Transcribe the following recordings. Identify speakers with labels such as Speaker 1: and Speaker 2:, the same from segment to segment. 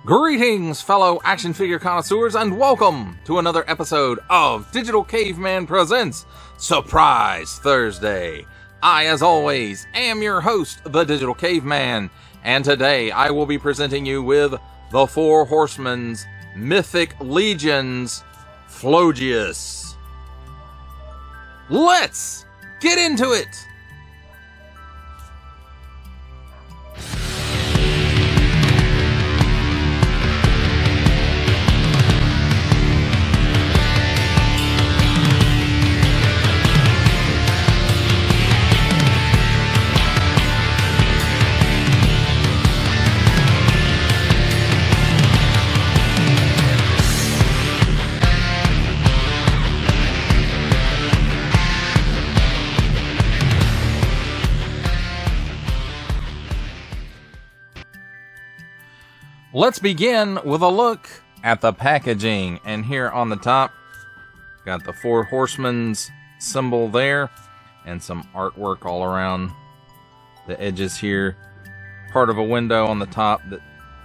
Speaker 1: Greetings, fellow action figure connoisseurs, and welcome to another episode of Digital Caveman Presents Surprise Thursday. I, as always, am your host, the Digital Caveman, and today I will be presenting you with the Four Horsemen's Mythic Legions Phlogeus. Let's get into it! Let's begin with a look at the packaging, and here on the top, got the Four Horsemen's symbol there, and some artwork all around the edges here. Part of a window on the top that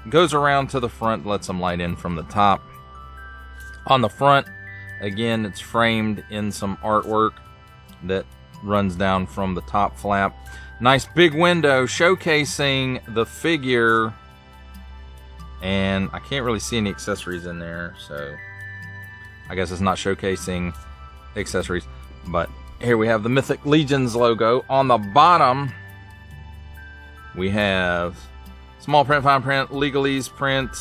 Speaker 1: goes around to the front, lets some light in from the top. On the front, again, it's framed in some artwork that runs down from the top flap. Nice big window showcasing the figure. And I can't really see any accessories in there, so I guess it's not showcasing accessories. But here we have the Mythic Legions logo. On the bottom, we have small print, fine print, legalese print,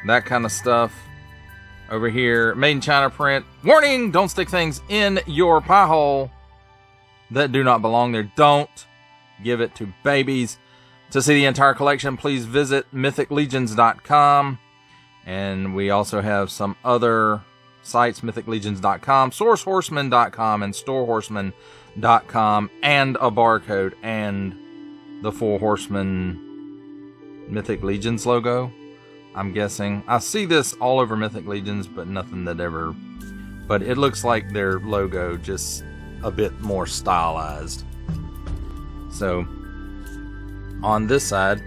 Speaker 1: that kind of stuff. Over here, made in China print. Warning, don't stick things in your pie hole that do not belong there. Don't give it to babies. To see the entire collection, please visit mythiclegions.com. And we also have some other sites, mythiclegions.com, sourcehorseman.com, and storehorseman.com, and a barcode, and the Four Horsemen Mythic Legions logo, I'm guessing. I see this all over Mythic Legions, but nothing that ever... But it looks like their logo, just a bit more stylized. So... on this side,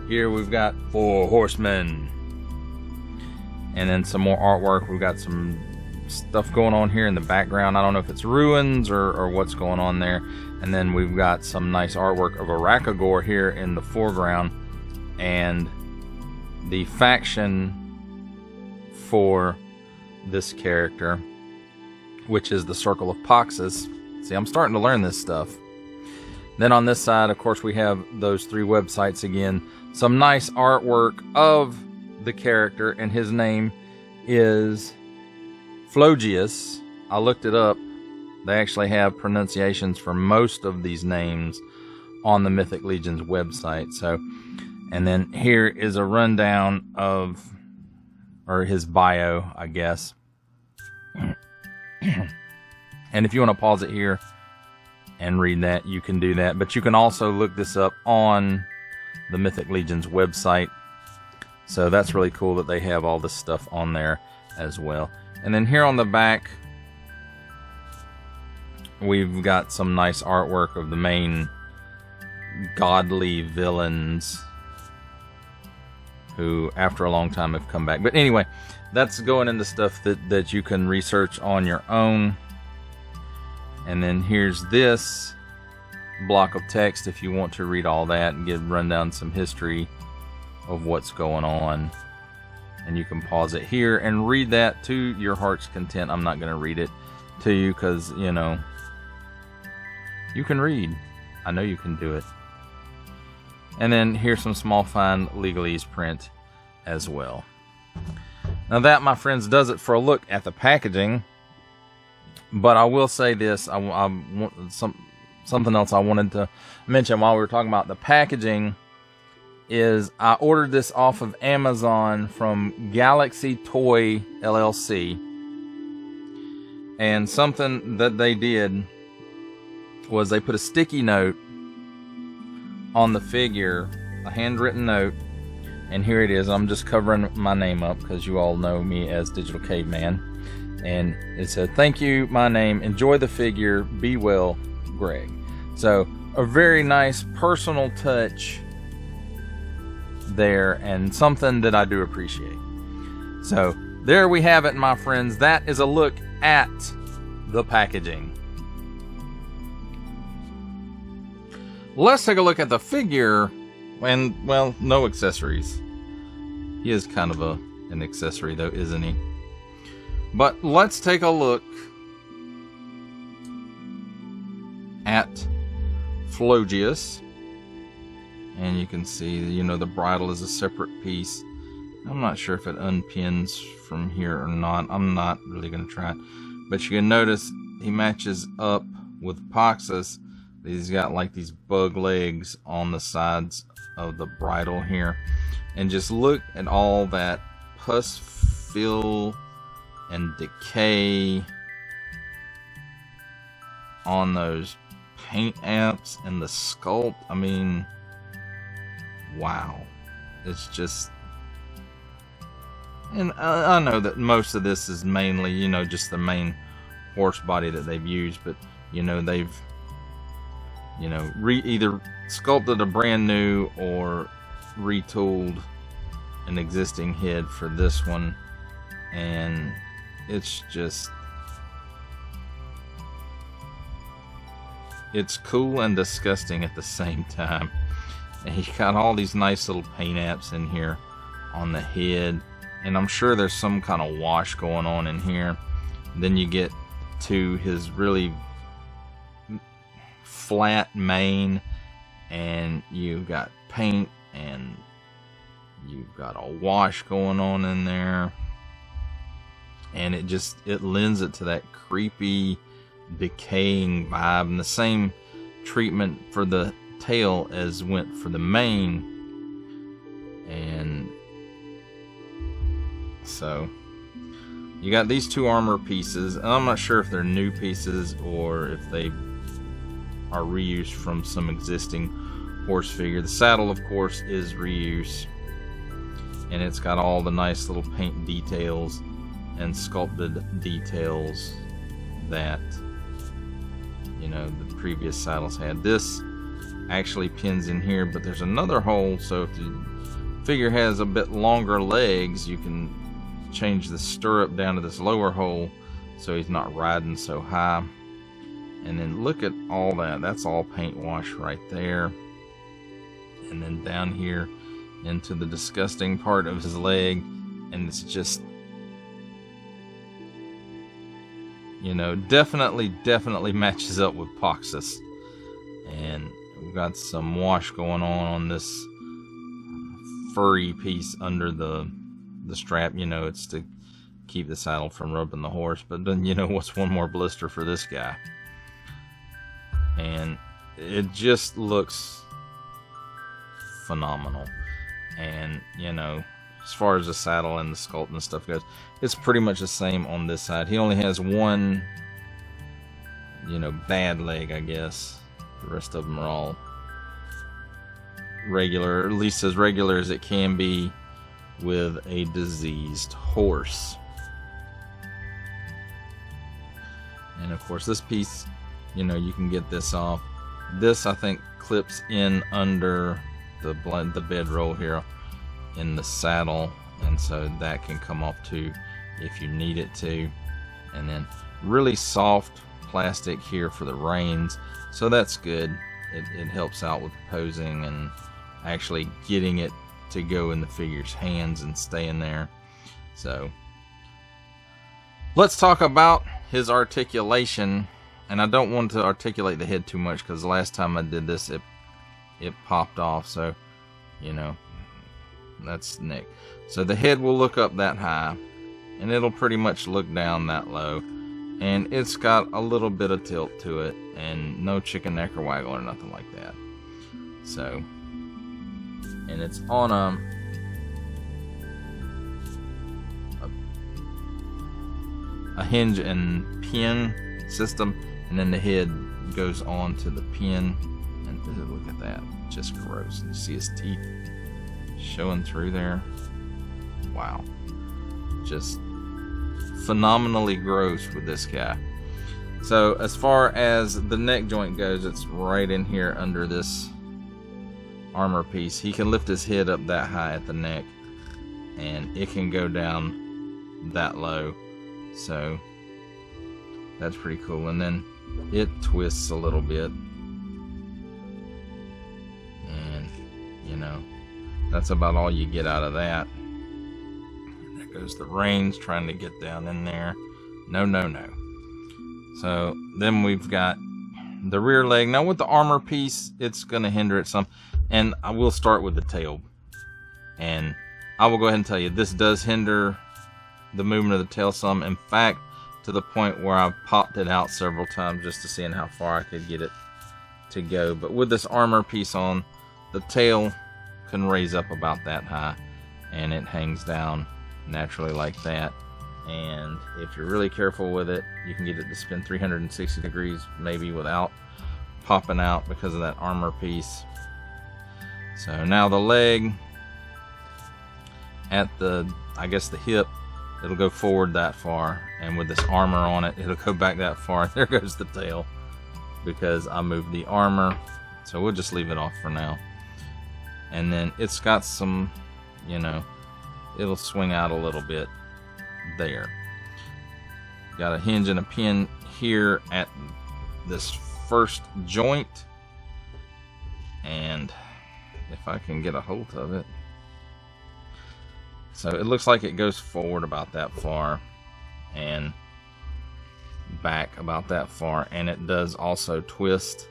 Speaker 1: here we've got Four Horsemen. And then some more artwork. We've got some stuff going on here in the background. I don't know if it's ruins or what's going on there. And then we've got some nice artwork of Arachagor here in the foreground. And the faction for this character, which is the Circle of Poxus. See, I'm starting to learn this stuff. Then on this side, of course, we have those three websites again. Some nice artwork of the character, and his name is Phlogeus. I looked it up. They actually have pronunciations for most of these names on the Mythic Legions website. So, and then here is a rundown of, or his bio, I guess. And if you want to pause it here and read that, you can do that. But you can also look this up on the Mythic Legions website. So that's really cool that they have all this stuff on there as well. And then here on the back, we've got some nice artwork of the main godly villains who, after a long time, have come back. But anyway, that's going into stuff that you can research on your own. And then here's this block of text if you want to read all that and run down some history of what's going on. And you can pause it here and read that to your heart's content. I'm not going to read it to you because, you know, you can read. I know you can do it. And then here's some small fine legalese print as well. Now that, my friends, does it for a look at the packaging. But I will say this, something else I wanted to mention while we were talking about the packaging is I ordered this off of Amazon from Galaxy Toy LLC. And something that they did was they put a sticky note on the figure, a handwritten note, and here it is. I'm just covering my name up because you all know me as Digital Caveman. And it said, "Thank you, my name. Enjoy the figure. Be well, Greg." So a very nice personal touch there, and something that I do appreciate. So there we have it, my friends. That is a look at the packaging. Let's take a look at the figure, and, well, no accessories. He is kind of an accessory, though, isn't he? But let's take a look at Phlogeus. And you can see, you know, the bridle is a separate piece. I'm not sure if it unpins from here or not. I'm not really going to try it. But you can notice he matches up with Phlogeus. He's got like these bug legs on the sides of the bridle here. And just look at all that pus, fill, and decay on those paint apps and the sculpt. I mean, wow. It's just... And I know that most of this is mainly, you know, just the main horse body that they've used. But, you know, they've, you know, either sculpted a brand new or retooled an existing head for this one. And it's just... it's cool and disgusting at the same time. And he's got all these nice little paint apps in here on the head. And I'm sure there's some kind of wash going on in here. Then you get to his really flat mane. And you've got paint and you've got a wash going on in there. And it lends it to that creepy, decaying vibe, and the same treatment for the tail as went for the mane. And so you got these two armor pieces, and I'm not sure if they're new pieces or if they are reused from some existing horse figure. The saddle, of course, is reuse, and it's got all the nice little paint details and sculpted details that, you know, the previous saddles had. This actually pins in here, but there's another hole, so if the figure has a bit longer legs, you can change the stirrup down to this lower hole so he's not riding so high. And then look at all that. That's all paint wash right there. And then down here into the disgusting part of his leg, and it's just, you know, definitely matches up with Phlogeus. And we've got some wash going on this furry piece under the strap. You know, it's to keep the saddle from rubbing the horse. But then, you know, what's one more blister for this guy? And it just looks phenomenal. And, you know, as far as the saddle and the sculpt and stuff goes, it's pretty much the same on this side. He only has one, you know, bad leg, I guess. The rest of them are all regular, or at least as regular as it can be with a diseased horse. And of course, this piece, you know, you can get this off. This, I think, clips in under the bedroll here in the saddle, and so that can come off too if you need it to. And then really soft plastic here for the reins, so that's good. It helps out with posing and actually getting it to go in the figure's hands and stay in there. So let's talk about his articulation. And I don't want to articulate the head too much, because the last time I did this, it popped off. So, you know, that's Nick. So the head will look up that high, and it'll pretty much look down that low. And it's got a little bit of tilt to it, and no chicken neck or waggle or nothing like that. So, and it's on a hinge and pin system, and then the head goes on to the pin. And look at that, just gross. And you see his teeth showing through there. Wow, just phenomenally gross with this guy. So as far as the neck joint goes, it's right in here under this armor piece. He can lift his head up that high at the neck, and it can go down that low. So that's pretty cool. And then it twists a little bit, and you know, that's about all you get out of that. There goes the reins trying to get down in there. No, no, no. So then we've got the rear leg. Now with the armor piece, it's going to hinder it some. And I will start with the tail. And I will go ahead and tell you, this does hinder the movement of the tail some. In fact, to the point where I've popped it out several times just to see how far I could get it to go. But with this armor piece on, the tail can raise up about that high. And it hangs down naturally like that. And if you're really careful with it, you can get it to spin 360 degrees maybe without popping out because of that armor piece. So now the leg at the, I guess the hip, it'll go forward that far, and with this armor on it, it'll go back that far. There goes the tail because I moved the armor. So we'll just leave it off for now. And then it's got some, you know, it'll swing out a little bit there. Got a hinge and a pin here at this first joint, and if I can get a hold of it, so it looks like it goes forward about that far and back about that far, and it does also twist,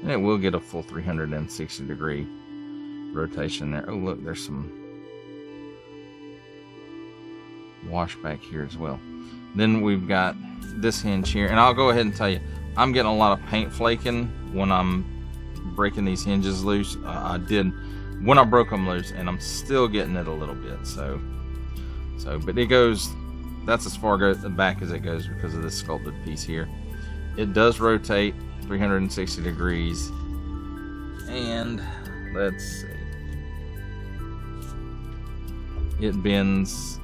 Speaker 1: and it will get a full 360 degree rotation there. Oh look, there's some wash back here as well. Then we've got this hinge here, and I'll go ahead and tell you, I'm getting a lot of paint flaking when I'm breaking these hinges loose. I did when I broke them loose, and I'm still getting it a little bit. So but it goes, that's as far back as it goes because of this sculpted piece here. It does rotate 360 degrees, and let's see, it bends,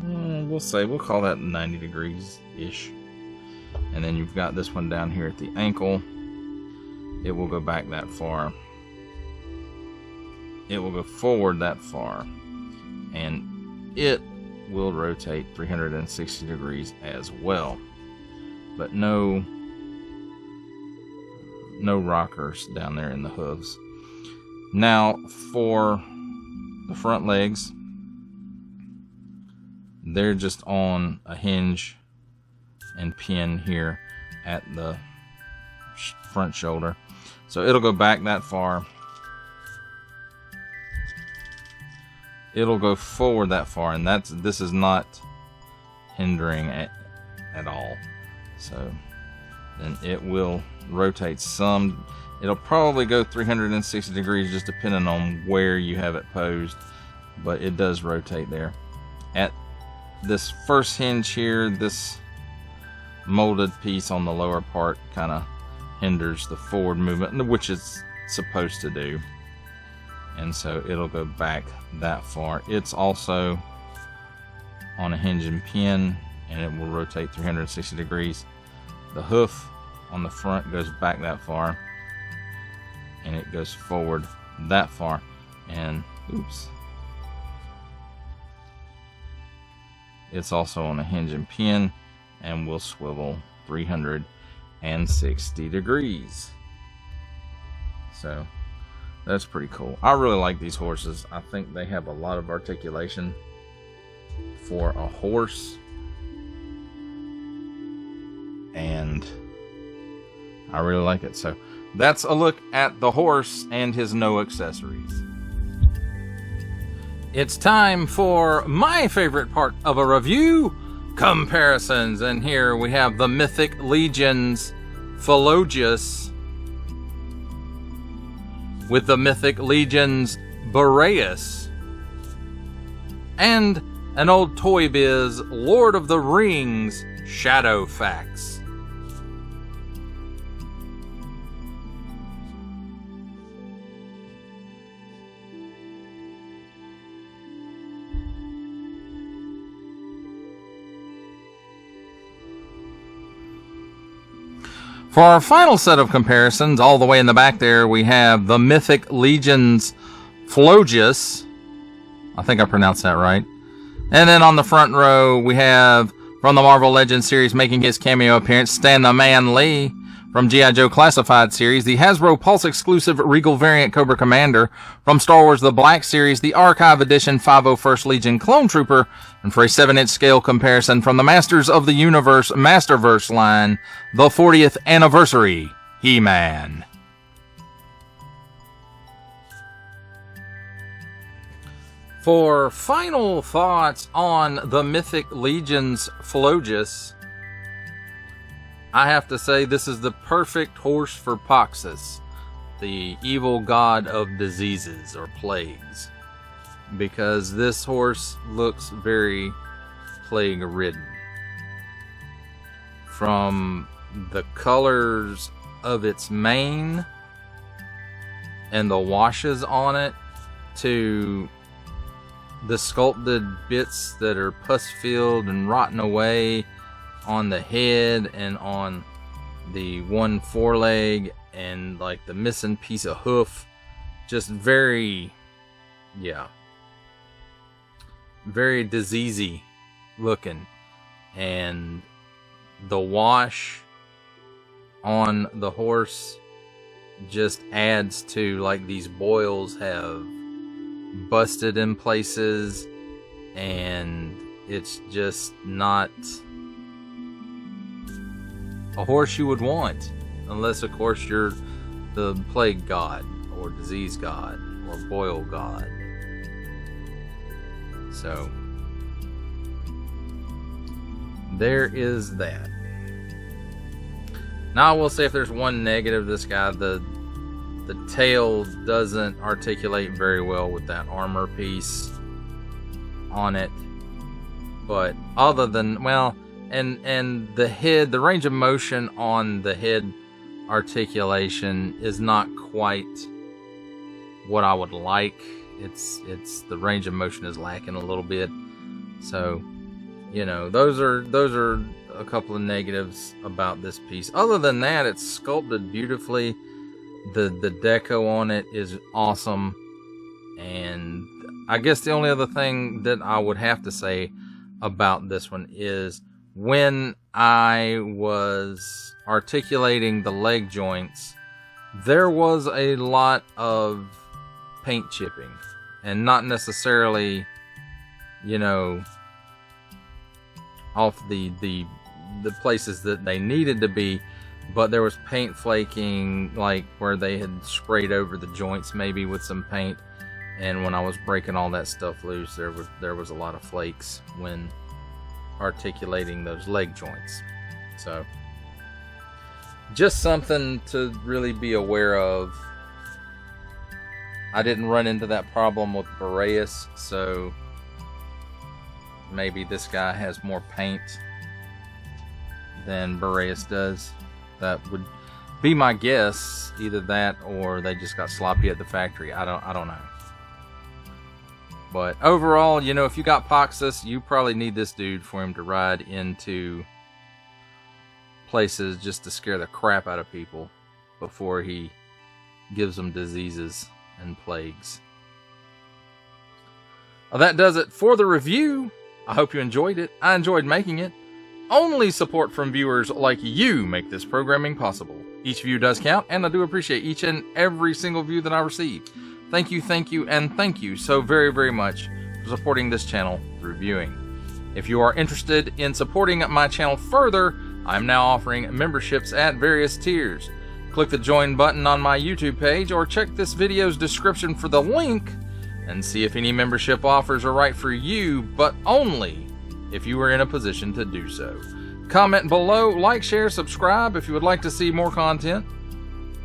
Speaker 1: we'll call that 90 degrees ish. And then you've got this one down here at the ankle. It will go back that far. It will go forward that far, and it will rotate 360 degrees as well. But no rockers down there in the hooves. Now for the front legs, they're just on a hinge and pin here at the front shoulder. So it'll go back that far. It'll go forward that far, and this is not hindering at all. So then it will rotate some. It'll probably go 360 degrees just depending on where you have it posed, but it does rotate there. At this first hinge here, this molded piece on the lower part kind of hinders the forward movement, which it's supposed to do. And so it'll go back that far. It's also on a hinge and pin, and it will rotate 360 degrees. The hoof on the front goes back that far, and it goes forward that far. And oops, it's also on a hinge and pin, and will swivel 360 degrees. So that's pretty cool. I really like these horses. I think they have a lot of articulation for a horse, and I really like it. So that's a look at the horse and his no accessories. It's time for my favorite part of a review, comparisons. And here we have the Mythic Legions Phlogeus with the Mythic Legions Boreas, and an old Toy Biz Lord of the Rings Shadowfax. For our final set of comparisons, all the way in the back there, we have the Mythic Legions Phlogeus. I think I pronounced that right. And then on the front row, we have, from the Marvel Legends series, making his cameo appearance, Stan the Man Lee. From G.I. Joe Classified series, the Hasbro Pulse exclusive Regal variant Cobra Commander. From Star Wars The Black series, the Archive Edition 501st Legion Clone Trooper. And for a 7-inch scale comparison from the Masters of the Universe Masterverse line, the 40th Anniversary He-Man. For final thoughts on the Mythic Legions Phlogeus, I have to say this is the perfect horse for Poxus, the evil god of diseases or plagues, because this horse looks very plague-ridden. From the colors of its mane and the washes on it to the sculpted bits that are pus-filled and rotten away on the head and on the one foreleg and like the missing piece of hoof. Just very, very diseasey looking. And the wash on the horse just adds to, like, these boils have busted in places, and it's just not a horse you would want, unless of course you're the plague god or disease god or boil god. So there is that. Now I will say, if there's one negative, this guy, the tail doesn't articulate very well with that armor piece on it. But other than, well, and the head, the range of motion on the head articulation is not quite what I would like. It's the range of motion is lacking a little bit. So, you know, those are a couple of negatives about this piece. Other than that, it's sculpted beautifully. The deco on it is awesome. And I guess the only other thing that I would have to say about this one is, when I was articulating the leg joints, there was a lot of paint chipping, and not necessarily, you know, off the places that they needed to be, but there was paint flaking, like where they had sprayed over the joints maybe with some paint, and when I was breaking all that stuff loose, there was a lot of flakes when articulating those leg joints. So just something to really be aware of. I didn't run into that problem with Boreas, so maybe this guy has more paint than Boreas does. That would be my guess. Either that or they just got sloppy at the factory. I don't know. But overall, you know, if you got Poxus, you probably need this dude for him to ride into places just to scare the crap out of people before he gives them diseases and plagues. Well, that does it for the review. I hope you enjoyed it. I enjoyed making it. Only support from viewers like you make this programming possible. Each view does count, and I do appreciate each and every single view that I receive. Thank you, and thank you so very, very much for supporting this channel through viewing. If you are interested in supporting my channel further, I'm now offering memberships at various tiers. Click the join button on my YouTube page, or check this video's description for the link and see if any membership offers are right for you, but only if you are in a position to do so. Comment below, like, share, subscribe if you would like to see more content,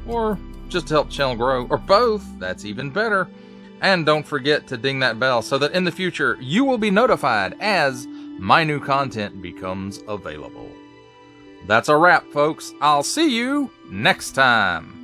Speaker 1: or just to help the channel grow, or both. That's even better. And don't forget to ding that bell so that in the future you will be notified as my new content becomes available. That's a wrap, folks. I'll see you next time.